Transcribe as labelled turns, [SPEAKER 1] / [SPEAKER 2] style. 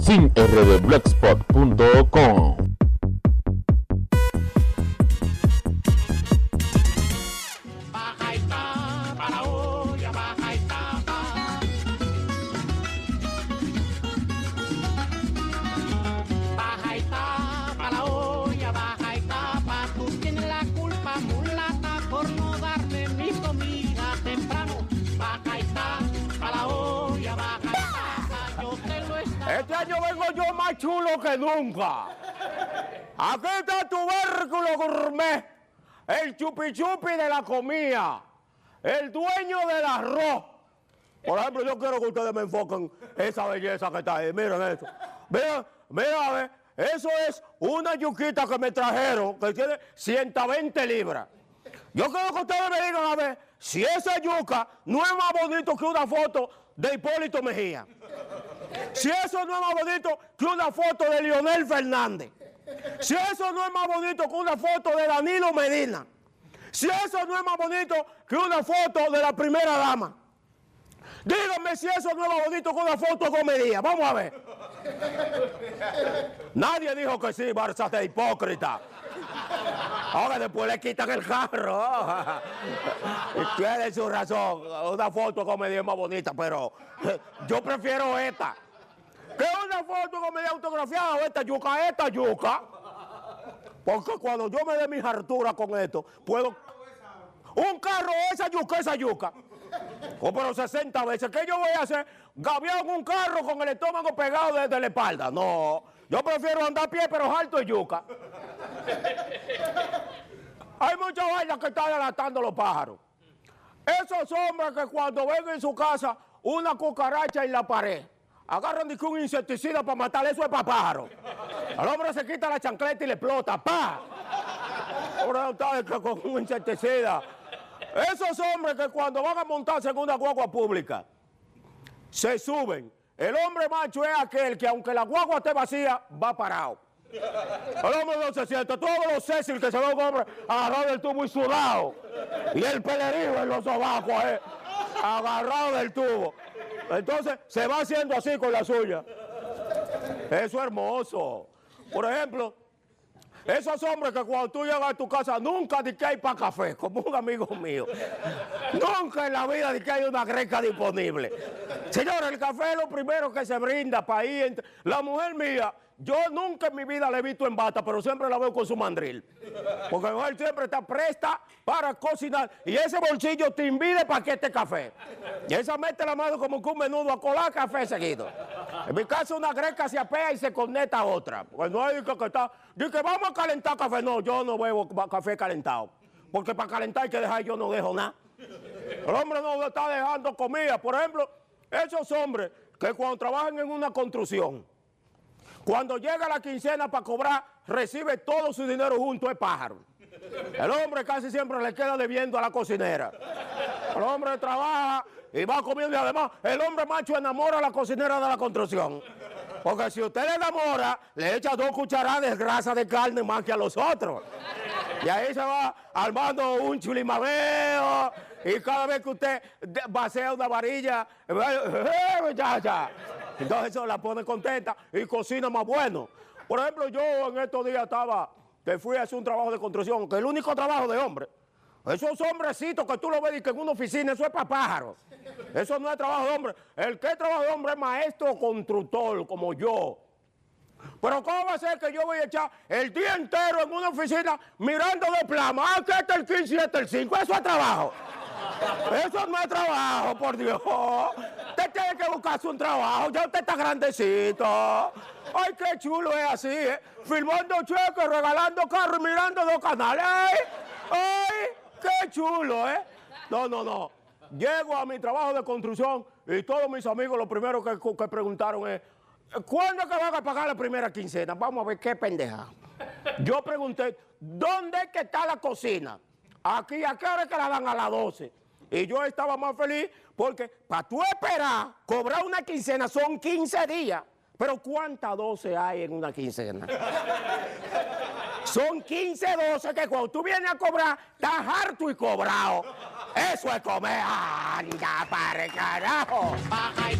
[SPEAKER 1] sin rdblogspot.com.
[SPEAKER 2] Baja y tapa la olla, baja y tapa. Baja y tapa la olla, baja y tapa. Tú tienes la culpa, mulata, por no darme mi comida temprano. Baja y tapa la olla, baja y tapa. Yo te lo estaba.
[SPEAKER 3] Este año vengo yo más chulo que nunca. Aquí está tu tubérculo gourmet, el chupi chupi de la comida, el dueño del arroz. Por ejemplo, yo quiero que ustedes me enfoquen esa belleza que está ahí. Miren eso. Mira, a ver. Eso es una yuquita que me trajeron que tiene 120 libras. Yo quiero que ustedes me digan a ver si esa yuca no es más bonito que una foto de Hipólito Mejía. Si eso no es más bonito que una foto de Leonel Fernández. Si eso no es más bonito que una foto de Danilo Medina. Si eso no es más bonito que una foto de la primera dama. Díganme si eso no es más bonito que una foto de comedia. Vamos a ver. Nadie dijo que sí, Barça de hipócrita. Ahora después le quitan el carro. Tiene su razón. Una foto de comedia es más bonita, pero yo prefiero esta. ¿Qué es una foto con media autografiada o esta yuca? Esta yuca. Porque cuando yo me dé mis harturas con esto, puedo... Un carro, esa yuca. Oh, pero 60 veces. ¿Qué yo voy a hacer? Gavión un carro con el estómago pegado desde la espalda. No, yo prefiero andar a pie, pero alto de yuca. Hay muchas vainas que están delatando los pájaros. Esos hombres que cuando ven en su casa una cucaracha en la pared, agarran un insecticida para matar, eso es para pájaro. Al hombre se quita la chancleta y le explota, ¡pa! Ahora está con un insecticida. Esos hombres que cuando van a montarse en una guagua pública, se suben. El hombre macho es aquel que aunque la guagua esté vacía, va parado. El hombre no se siente. Todos los Cecil que se ve un hombre agarrado del tubo y sudado. Y el pelerijo en los sobacos, agarrado del tubo. Entonces se va haciendo así con la suya. Eso es hermoso. Por ejemplo, esos hombres que cuando tú llegas a tu casa nunca di que hay para café, como un amigo mío. Nunca en la vida di que hay una greca disponible. Señores, el café es lo primero que se brinda para ir. La mujer mía, yo nunca en mi vida la he visto en bata, pero siempre la veo con su mandril. Porque la mujer siempre está presta para cocinar. Y ese bolsillo te invide paquete de café. Y esa mete la mano como que un menudo a colar café seguido. En mi caso una greca se apea y se conecta a otra. Pues no hay que está... Dice que vamos a calentar café. No, yo no bebo café calentado. Porque para calentar hay que dejar, yo no dejo nada. El hombre no está dejando comida. Por ejemplo, esos hombres que cuando trabajan en una construcción, cuando llega la quincena para cobrar, recibe todo su dinero junto, es pájaro. El hombre casi siempre le queda debiendo a la cocinera. El hombre trabaja y va comiendo y además el hombre macho enamora a la cocinera de la construcción. Porque si usted le enamora, le echa 2 cucharadas de grasa de carne más que a los otros. Y ahí se va armando un chulimabeo. Y cada vez que usted vacía una varilla, muchacha, entonces eso la pone contenta y cocina más bueno. Por ejemplo, yo en estos días que fui a hacer un trabajo de construcción, que es el único trabajo de hombre. Esos hombrecitos que tú lo ves que en una oficina, eso es para pájaros. Eso no es trabajo de hombre. El que es trabajo de hombre es maestro constructor, como yo. Pero ¿cómo va a ser que yo voy a echar el día entero en una oficina mirando de plama? Ah, que este es el 15 y este es el 5. Eso es trabajo. Eso no es trabajo, por Dios. Usted tiene que buscarse un trabajo. Ya usted está grandecito. Ay, qué chulo es así, filmando cheques, regalando carros y mirando 2 canales. Ay, qué chulo, No. Llego a mi trabajo de construcción y todos mis amigos lo primero que preguntaron es, ¿cuándo es que van a pagar la primera quincena? Vamos a ver qué pendeja. Yo pregunté, ¿dónde es que está la cocina? Aquí, ¿a qué hora es que la dan? A las 12. Y yo estaba más feliz porque para tú esperar, cobrar una quincena son 15 días. Pero ¿cuántas 12 hay en una quincena? Son 15 12 que cuando tú vienes a cobrar, estás harto y cobrado. Eso es comer. ¡Anda, para el carajo!
[SPEAKER 2] Baja y